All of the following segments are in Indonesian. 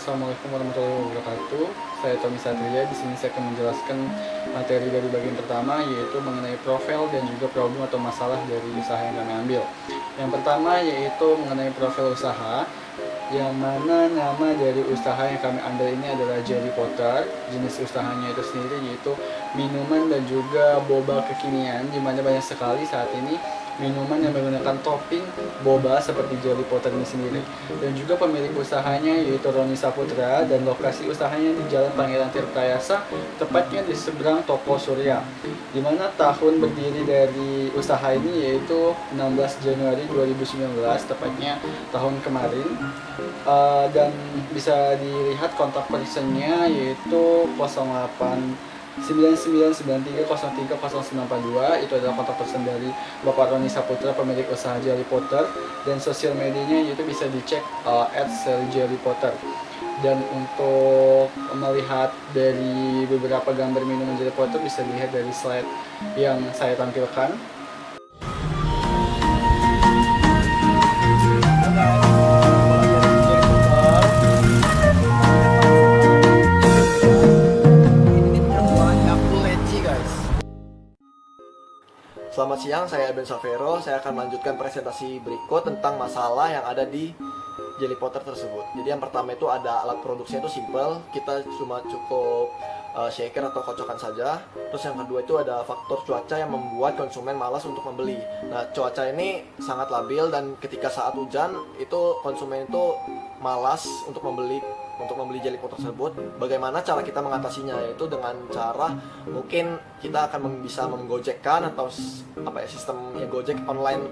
Assalamualaikum warahmatullahi wabarakatuh. Saya Tommy Satria. Di sini saya akan menjelaskan materi dari bagian pertama, yaitu mengenai profil dan juga problem atau masalah dari usaha yang kami ambil. Yang pertama yaitu mengenai profil usaha, yang mana nama dari usaha yang kami ambil ini adalah Jelly Potter. Jenis usahanya itu sendiri yaitu minuman dan juga boba kekinian, dimana banyak sekali saat ini minuman yang menggunakan topping boba seperti Jelly Potter ini sendiri. Dan juga pemilik usahanya yaitu Roni Saputra, dan lokasi usahanya di Jalan Pangeran Tirtayasa, tepatnya di seberang Toko Surya. Dimana tahun berdiri dari usaha ini yaitu 16 Januari 2019, tepatnya tahun kemarin. Dan bisa dilihat kontak personnya yaitu 08 9993030092. Itu adalah kontak person dari Bapak Roni Saputra, pemilik usaha Jelly Potter, dan sosial medianya itu bisa dicek @jellypotter. Dan untuk melihat dari beberapa gambar minuman Jelly Potter bisa dilihat dari slide yang saya tampilkan. Selamat siang, saya Ben Savero. Saya akan melanjutkan presentasi berikut tentang masalah yang ada di Jelly Potter tersebut. Jadi yang pertama itu ada alat produksinya itu simple, kita cuma cukup shaker atau kocokan saja. Terus yang kedua itu ada faktor cuaca yang membuat konsumen malas untuk membeli. Nah, cuaca ini sangat labil dan ketika saat hujan itu konsumen itu malas untuk membeli Jelly Potter tersebut. Bagaimana cara kita mengatasinya? Yaitu dengan cara mungkin kita akan bisa menggojekkan atau sistem ya Gojek online,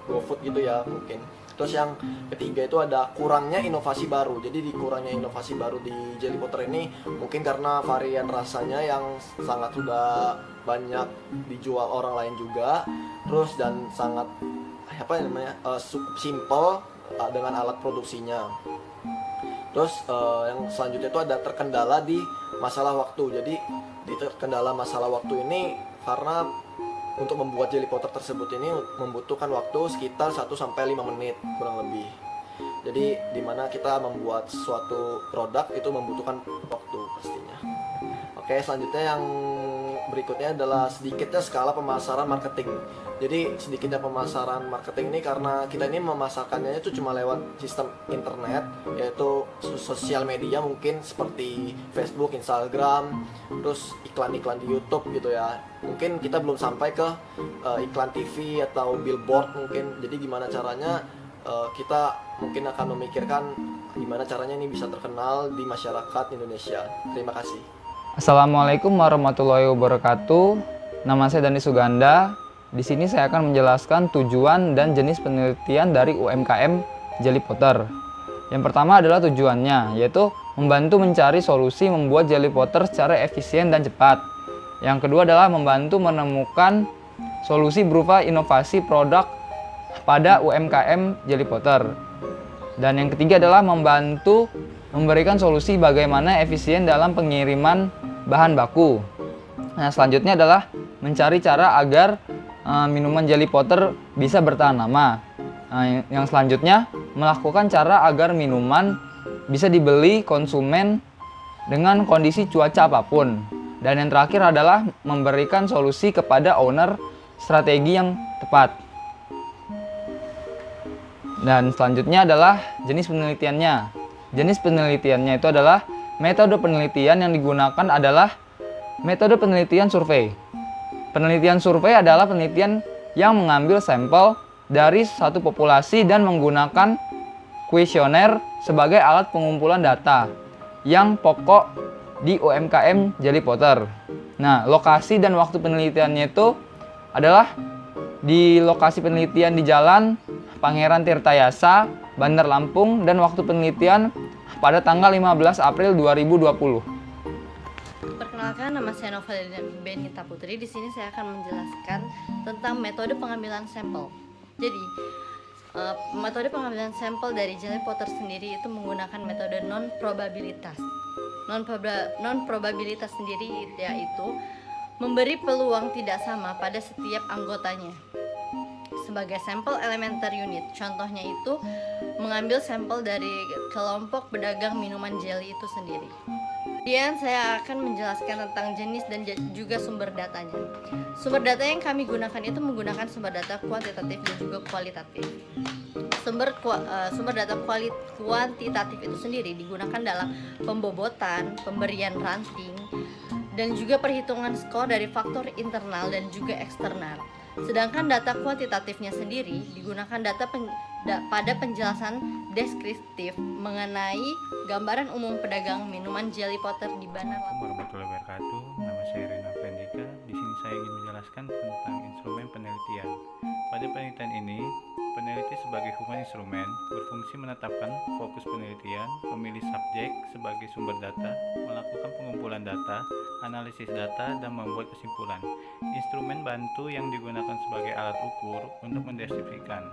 GoFood gitu ya mungkin. Terus yang ketiga itu ada kurangnya inovasi baru. Jadi di kurangnya inovasi baru di Jelly Potter ini mungkin karena varian rasanya yang sangat sudah banyak dijual orang lain juga. Terus dan sangat simple dengan alat produksinya. Terus yang selanjutnya itu ada terkendala di masalah waktu. Jadi di terkendala masalah waktu ini karena untuk membuat Jelly Potter tersebut ini membutuhkan waktu sekitar 1-5 menit kurang lebih. Jadi dimana kita membuat suatu produk itu membutuhkan waktu pastinya. Oke, selanjutnya yang berikutnya adalah sedikitnya skala pemasaran marketing. Jadi sedikitnya pemasaran marketing ini karena kita ini memasarkannya itu cuma lewat sistem internet, yaitu sosial media mungkin seperti Facebook, Instagram, terus iklan-iklan di YouTube gitu ya. Mungkin kita belum sampai ke iklan TV atau billboard mungkin. Jadi gimana caranya kita mungkin akan memikirkan gimana caranya ini bisa terkenal di masyarakat Indonesia. Terima kasih. Assalamualaikum warahmatullahi wabarakatuh. Nama saya Dani Suganda. Di sini saya akan menjelaskan tujuan dan jenis penelitian dari UMKM Jelly Potter. Yang pertama adalah tujuannya, yaitu membantu mencari solusi membuat Jelly Potter secara efisien dan cepat. Yang kedua adalah membantu menemukan solusi berupa inovasi produk pada UMKM Jelly Potter. Dan yang ketiga adalah membantu memberikan solusi bagaimana efisien dalam pengiriman bahan baku. Nah, selanjutnya adalah mencari cara agar minuman Jelly Potter bisa bertahan lama. Yang selanjutnya melakukan cara agar minuman bisa dibeli konsumen dengan kondisi cuaca apapun. Dan yang terakhir adalah memberikan solusi kepada owner strategi yang tepat. Dan selanjutnya adalah jenis penelitiannya. Jenis penelitiannya itu adalah metode penelitian yang digunakan adalah metode penelitian survei. Penelitian survei adalah penelitian yang mengambil sampel dari satu populasi dan menggunakan kuesioner sebagai alat pengumpulan data yang pokok di UMKM Jelly Potter. Nah, lokasi dan waktu penelitiannya itu adalah di lokasi penelitian di Jalan Pangeran Tirtayasa, Bandar Lampung, dan waktu penelitian pada tanggal 15 April 2020. Perkenalkan, nama saya Nova Benita Putri. Di sini saya akan menjelaskan tentang metode pengambilan sampel. Jadi, metode pengambilan sampel dari Jelly Potter sendiri itu menggunakan metode non-probabilitas. Non-probabilitas sendiri yaitu memberi peluang tidak sama pada setiap anggotanya. sebagai sampel elementer unit. Contohnya itu mengambil sampel dari kelompok pedagang minuman jelly itu sendiri. Kemudian saya akan menjelaskan tentang jenis dan juga sumber datanya. Sumber data yang kami gunakan itu menggunakan sumber data kuantitatif dan juga kualitatif. Sumber data kuantitatif itu sendiri digunakan dalam pembobotan, pemberian ranting, dan juga perhitungan skor dari faktor internal dan juga eksternal. Sedangkan data kuantitatifnya sendiri digunakan pada penjelasan deskriptif mengenai gambaran umum pedagang minuman Jelly Potter di Bandar Lampung. Assalamualaikum warahmatullahi wabarakatuh. Nama saya Rena Pendika. Di sini saya ingin menjelaskan tentang instrumen penelitian. Pada penelitian ini, peneliti sebagai human instrumen berfungsi menetapkan fokus penelitian, memilih subjek sebagai sumber data, melakukan pengumpulan data, analisis data, dan membuat kesimpulan. Instrumen bantu yang digunakan sebagai alat ukur untuk mendeskripsikan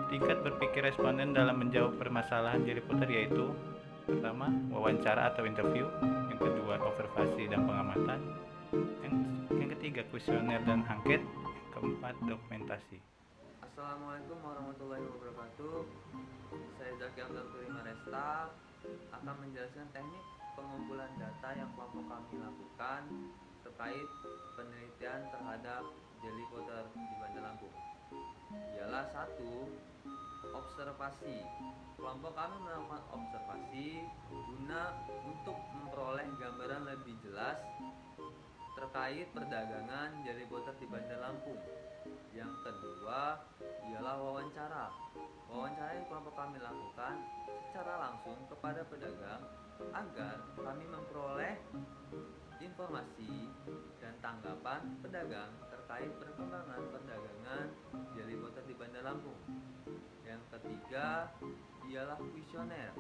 tingkat berpikir responden dalam menjawab permasalahan Jelly Potter, yaitu pertama, wawancara atau interview, yang kedua, observasi dan pengamatan, yang ketiga, kuesioner dan angket, yang keempat, dokumentasi. Assalamualaikum warahmatullahi wabarakatuh. Saya Zaki Abdul Karim Aresta akan menjelaskan teknik pengumpulan data yang kelompok kami lakukan terkait penelitian terhadap Jelly Potter di Bandar Lampung. Ialah 1. Observasi. Kelompok kami melakukan observasi guna untuk memperoleh gambaran lebih jelas terkait perdagangan Jelly Potter di Bandar Lampung. Yang kedua ialah wawancara. Wawancara yang kelompok kami lakukan secara langsung kepada pedagang agar kami memperoleh informasi dan tanggapan pedagang terkait perkembangan perdagangan Jelly Potter di Bandar Lampung. Yang ketiga ialah kuesioner.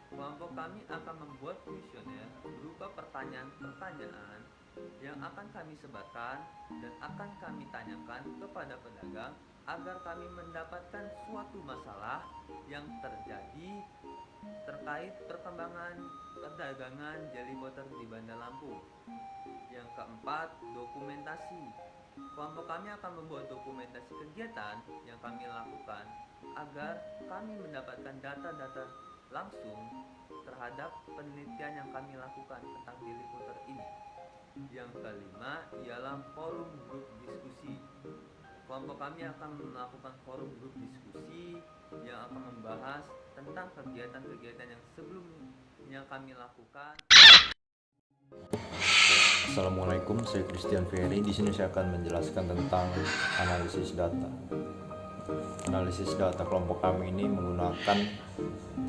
Kelompok kami akan membuat kuesioner berupa pertanyaan-pertanyaan yang akan kami sebarkan dan akan kami tanyakan kepada pedagang agar kami mendapatkan suatu masalah yang terjadi terkait perkembangan perdagangan Jelly Potter di Bandar Lampung. Yang keempat, dokumentasi. Kelompok kami akan membuat dokumentasi kegiatan yang kami lakukan agar kami mendapatkan data-data langsung terhadap penelitian yang kami lakukan tentang Jelly Potter ini. Yang kelima ialah forum grup diskusi. Kelompok kami akan melakukan forum grup diskusi yang akan membahas tentang kegiatan-kegiatan yang sebelumnya kami lakukan. Assalamualaikum, saya Christian Ferry. Di sini saya akan menjelaskan tentang analisis data. Analisis data kelompok kami ini menggunakan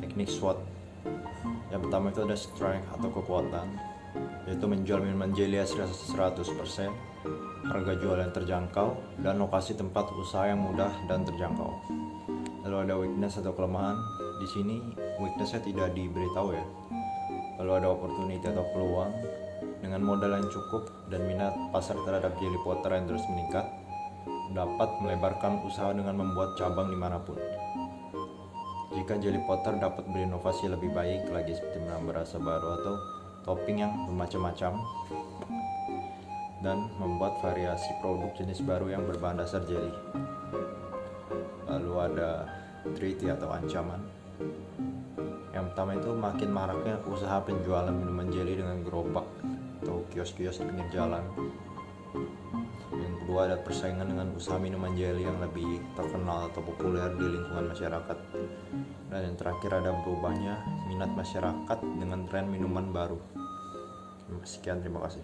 teknik SWOT. Yang pertama itu ada strength atau kekuatan, yaitu menjual minuman jelly hasil 100%, harga jual yang terjangkau, dan lokasi tempat usaha yang mudah dan terjangkau. Lalu ada weakness atau kelemahan. Di sini weaknessnya tidak diberitahu ya. Lalu ada opportunity atau peluang. Dengan modal yang cukup dan minat pasar terhadap Jelly Potter yang terus meningkat, dapat melebarkan usaha dengan membuat cabang dimanapun. Jika Jelly Potter dapat berinovasi lebih baik lagi seperti menambah rasa baru atau topping yang bermacam-macam, dan membuat variasi produk jenis baru yang berbahan dasar jelly. Lalu ada treaty atau ancaman. Yang pertama itu makin maraknya usaha penjualan minuman jelly dengan gerobak atau kios-kios di pinggir jalan. Yang kedua ada persaingan dengan usaha minuman jelly yang lebih terkenal atau populer di lingkungan masyarakat. Dan yang terakhir ada berubahnya minat masyarakat dengan tren minuman baru. Sekian, terima kasih.